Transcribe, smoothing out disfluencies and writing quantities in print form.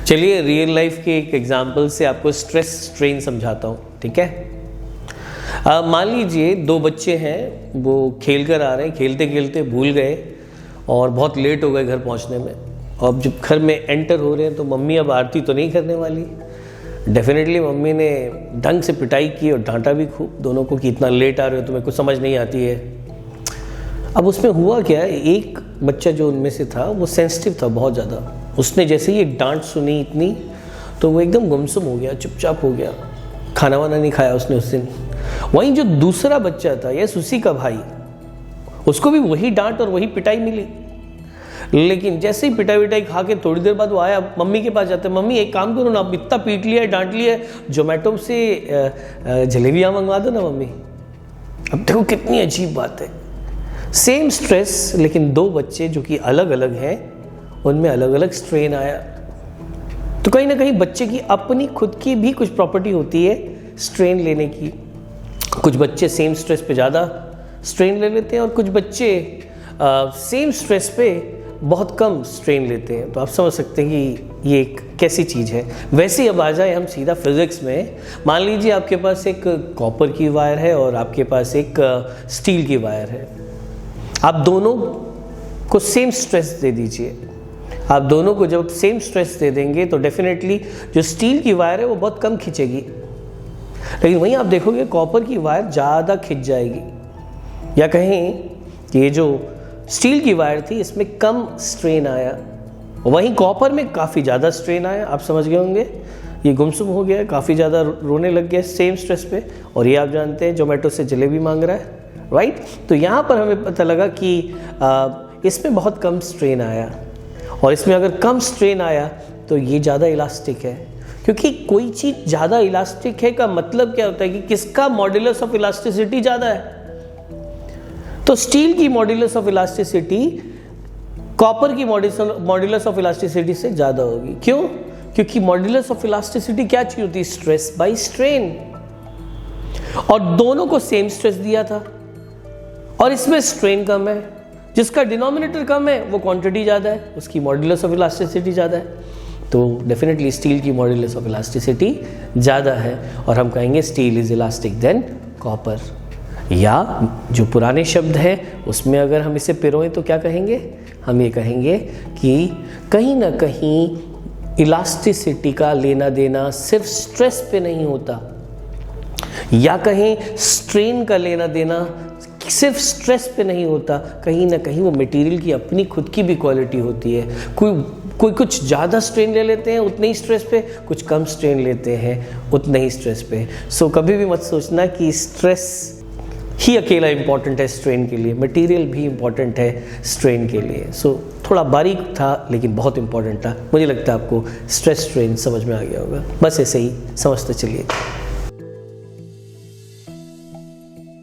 चलिए real life के एक एग्जाम्पल से आपको स्ट्रेस स्ट्रेन समझाता हूँ, ठीक है। मान लीजिए दो बच्चे हैं, वो खेल कर आ रहे हैं, खेलते खेलते भूल गए और बहुत लेट हो गए घर पहुँचने में। अब जब घर में एंटर हो रहे हैं तो मम्मी अब आरती तो नहीं करने वाली। डेफिनेटली मम्मी ने ढंग से पिटाई की और डांटा भी खूब दोनों को कि इतना लेट आ रहे हो, तुम्हें कुछ समझ नहीं आती है। अब उसमें हुआ क्या, एक बच्चा जो उनमें से था वो सेंसिटिव था बहुत ज़्यादा। उसने जैसे ही डांट सुनी इतनी तो वो एकदम गुमसुम हो गया, चुपचाप हो गया, खाना वाना नहीं खाया उसने उस दिन। वहीं जो दूसरा बच्चा था, यस उसी का भाई, उसको भी वही डांट और वही पिटाई मिली। लेकिन जैसे ही पिटाई विटाई खा के थोड़ी देर बाद वो आया, मम्मी के पास जाते, मम्मी एक काम करो ना, अब इतना पीट लिया है, डांट लिया है, जोमेटो से जलेबियाँ मंगवा दो ना मम्मी। अब देखो कितनी अजीब बात है, सेम स्ट्रेस लेकिन दो बच्चे जो कि अलग अलग हैं उनमें अलग अलग स्ट्रेन आया। तो कहीं ना कहीं बच्चे की अपनी खुद की भी कुछ प्रॉपर्टी होती है स्ट्रेन लेने की। कुछ बच्चे सेम स्ट्रेस पे ज़्यादा स्ट्रेन ले लेते हैं और कुछ बच्चे सेम स्ट्रेस पे बहुत कम स्ट्रेन लेते हैं। तो आप समझ सकते हैं कि ये एक कैसी चीज़ है। वैसे ही अब आ जाए हम सीधा फिज़िक्स में। मान लीजिए आपके पास एक कॉपर की वायर है और आपके पास एक स्टील की वायर है। आप दोनों को सेम स्ट्रेस दे दीजिए। आप दोनों को जब सेम स्ट्रेस दे देंगे तो डेफिनेटली जो स्टील की वायर है वो बहुत कम खींचेगी, लेकिन वहीं आप देखोगे कॉपर की वायर ज़्यादा खिंच जाएगी। या कहें कि ये जो स्टील की वायर थी इसमें कम स्ट्रेन आया, वहीं कॉपर में काफ़ी ज़्यादा स्ट्रेन आया। आप समझ गए होंगे, ये गुमसुम हो गया, काफ़ी ज़्यादा रोने लग गया सेम स्ट्रेस पे। और ये आप जानते हैं जोमेटो से जलेबी मांग रहा है, राइट। तो यहाँ पर हमें पता लगा कि इसमें बहुत कम स्ट्रेन आया, और इसमें अगर कम स्ट्रेन आया तो ये ज़्यादा इलास्टिक है। क्योंकि कोई चीज़ ज़्यादा इलास्टिक है का मतलब क्या होता है कि किसका मॉड्यूलस ऑफ इलास्टिसिटी ज़्यादा है। तो स्टील की मॉड्यूलस ऑफ इलास्टिसिटी कॉपर की मॉड्यूलस ऑफ इलास्टिसिटी से ज़्यादा होगी। क्यों? क्योंकि मॉड्यूलस ऑफ इलास्टिसिटी क्या चीज़ होती है, स्ट्रेस बाय स्ट्रेन। और दोनों को सेम स्ट्रेस दिया था और इसमें स्ट्रेन कम है। जिसका डिनोमिनेटर कम है वो क्वांटिटी ज़्यादा है, उसकी मॉड्यूलस ऑफ इलास्टिसिटी ज़्यादा है। तो डेफिनेटली स्टील की मॉड्यूलस ऑफ इलास्टिसिटी ज़्यादा है और हम कहेंगे steel is elastic than copper. या जो पुराने शब्द है उसमें अगर हम इसे पिरोएं तो क्या कहेंगे, हम ये कहेंगे कि कहीं ना कहीं इलास्टिसिटी का लेना देना सिर्फ स्ट्रेस पे नहीं होता, या कहीं स्ट्रेन का लेना देना सिर्फ स्ट्रेस पे नहीं होता, कहीं ना कहीं वो मटेरियल की अपनी खुद की भी क्वालिटी होती है। कोई कुछ ज़्यादा स्ट्रेन ले लेते हैं उतने ही स्ट्रेस पे, कुछ कम स्ट्रेन लेते हैं उतने ही स्ट्रेस पे। सो कभी भी मत सोचना कि स्ट्रेस ही अकेला इम्पॉर्टेंट है स्ट्रेन के लिए, मटेरियल भी इम्पॉर्टेंट है स्ट्रेन के लिए। सो थोड़ा बारीक था लेकिन बहुत इम्पॉर्टेंट था। मुझे लगता है आपको स्ट्रेस स्ट्रेन समझ में आ गया होगा। बस ऐसे ही समझते चलिए।